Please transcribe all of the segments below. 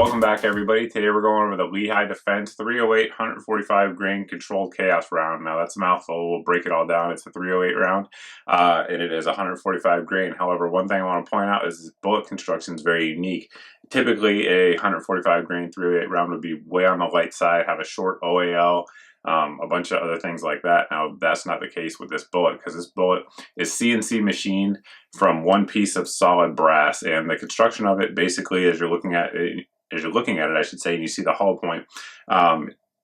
Welcome back, everybody. Today we're going over the Lehigh Defense 308 145 grain controlled chaos round. Now that's a mouthful. We'll break it all down. It's a 308 round, and it is 145 grain. However, one thing I want to point out is this bullet construction is very unique. Typically, a 145 grain 308 round would be way on the light side, have a short OAL, a bunch of other things like that. Now, that's not the case with this bullet, because this bullet is CNC machined from one piece of solid brass, and the construction of it, basically, as you're looking at it, I should say, and you see the hollow point,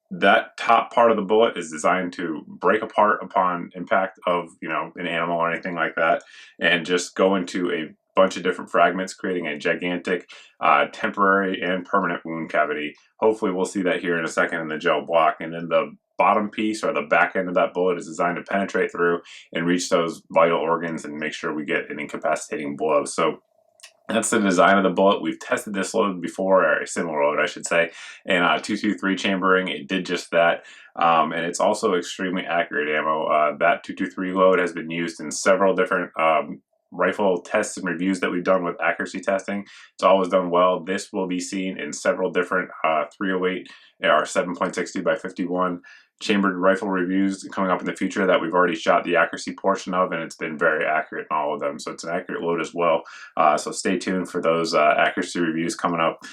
that top part of the bullet is designed to break apart upon impact of, an animal or anything like that, and just go into a bunch of different fragments, creating a gigantic temporary and permanent wound cavity. Hopefully we'll see that here in a second in the gel block. And then the bottom piece, or the back end of that bullet, is designed to penetrate through and reach those vital organs and make sure we get an incapacitating blow. So that's the design of the bullet. We've tested this load before, or a similar load, I should say, in 223 chambering. It did just that, and it's also extremely accurate ammo. That 223 load has been used in several different rifle tests and reviews that we've done with accuracy testing. It's always done well. This will be seen in several different 308 or 7.60 by 51 chambered rifle reviews coming up in the future that we've already shot the accuracy portion of, and it's been very accurate in all of them. So it's an accurate load as well. So stay tuned for those accuracy reviews coming up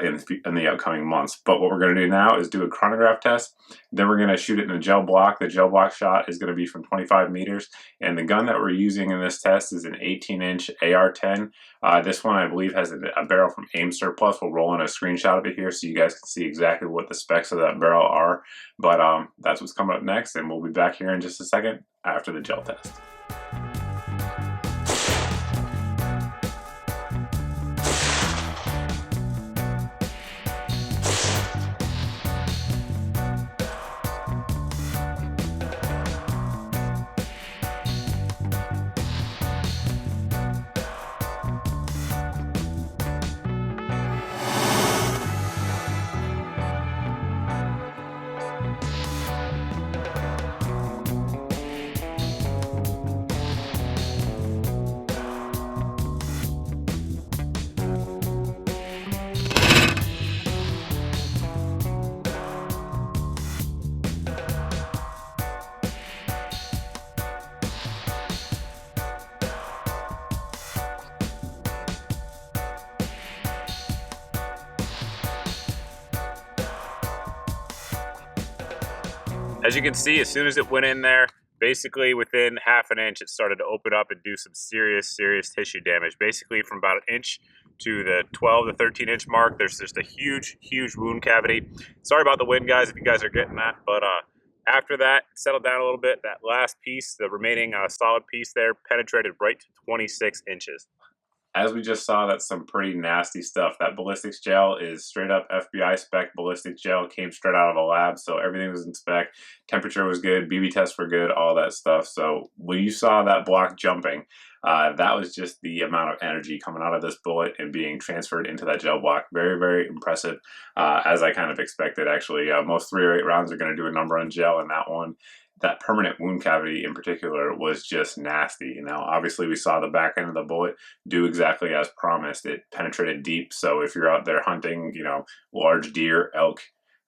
in the upcoming months. But what we're going to do now is do a chronograph test. Then we're going to shoot it in the gel block. The gel block shot is going to be from 25 meters. And the gun that we're using in this test is an 18-inch AR-10. This one, I believe, has a barrel from Aim Surplus. We'll roll in a screenshot of it here so you guys can see exactly what the specs of that barrel are. But that's what's coming up next, and we'll be back here in just a second after the gel test. As you can see, as soon as it went in there, basically within half an inch, it started to open up and do some serious tissue damage. Basically from about an inch to the 12 to 13 inch mark, there's just a huge wound cavity. Sorry about the wind, guys, if you guys are getting that, but after that, it settled down a little bit. That last piece, the remaining solid piece there, penetrated right to 26 inches. As we just saw, that's some pretty nasty stuff. That ballistics gel is straight up FBI spec ballistics gel. Came straight out of the lab, so everything was in spec. Temperature was good, BB tests were good, all that stuff. So when you saw that block jumping, that was just the amount of energy coming out of this bullet and being transferred into that gel block. Very impressive, as I kind of expected, actually. Most 308 rounds are going to do a number on gel, and that one, that permanent wound cavity in particular, was just nasty. Now, obviously, we saw the back end of the bullet do exactly as promised. It penetrated deep, so if you're out there hunting, large deer, elk,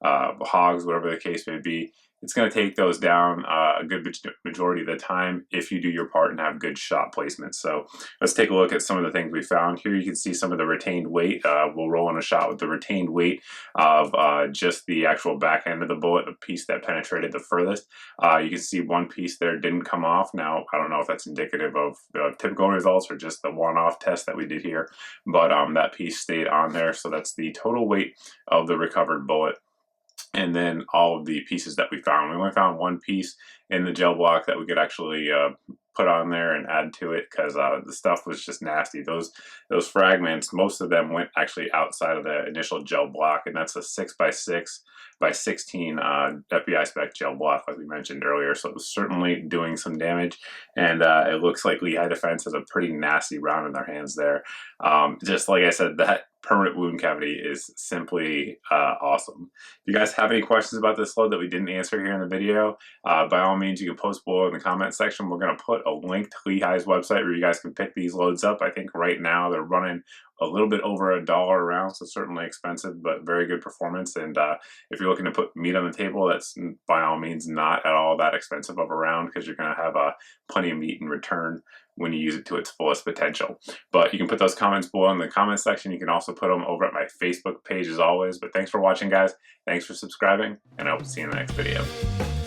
hogs, whatever the case may be, it's going to take those down a good majority of the time if you do your part and have good shot placement. So let's take a look at some of the things we found. Here you can see some of the retained weight. We'll roll in a shot with the retained weight of just the actual back end of the bullet, the piece that penetrated the furthest. You can see one piece there didn't come off. Now, I don't know if that's indicative of the typical results or just the one-off test that we did here, but that piece stayed on there. So that's the total weight of the recovered bullet. And then all of the pieces that we found. We only found one piece in the gel block that we could actually put on there and add to it, because the stuff was just nasty. Those fragments, most of them went actually outside of the initial gel block, and that's a 6x6 by 16 FBI spec gel block, like we mentioned earlier. So it was certainly doing some damage, and it looks like Lehigh Defense has a pretty nasty round in their hands there. Just like I said, that permanent wound cavity is simply awesome. If you guys have any questions about this load that we didn't answer here in the video, by all means, you can post below in the comment section. We're going to put a link to Lehigh's website where you guys can pick these loads up. I think right now they're running a little bit over $1 a round, so certainly expensive, but very good performance. And if you're looking to put meat on the table, that's by all means not at all that expensive of a round, because you're going to have plenty of meat in return when you use it to its fullest potential. But you can put those comments below in the comment section. You can also put them over at my Facebook page as always. But thanks for watching, guys. Thanks for subscribing, and I hope to see you in the next video.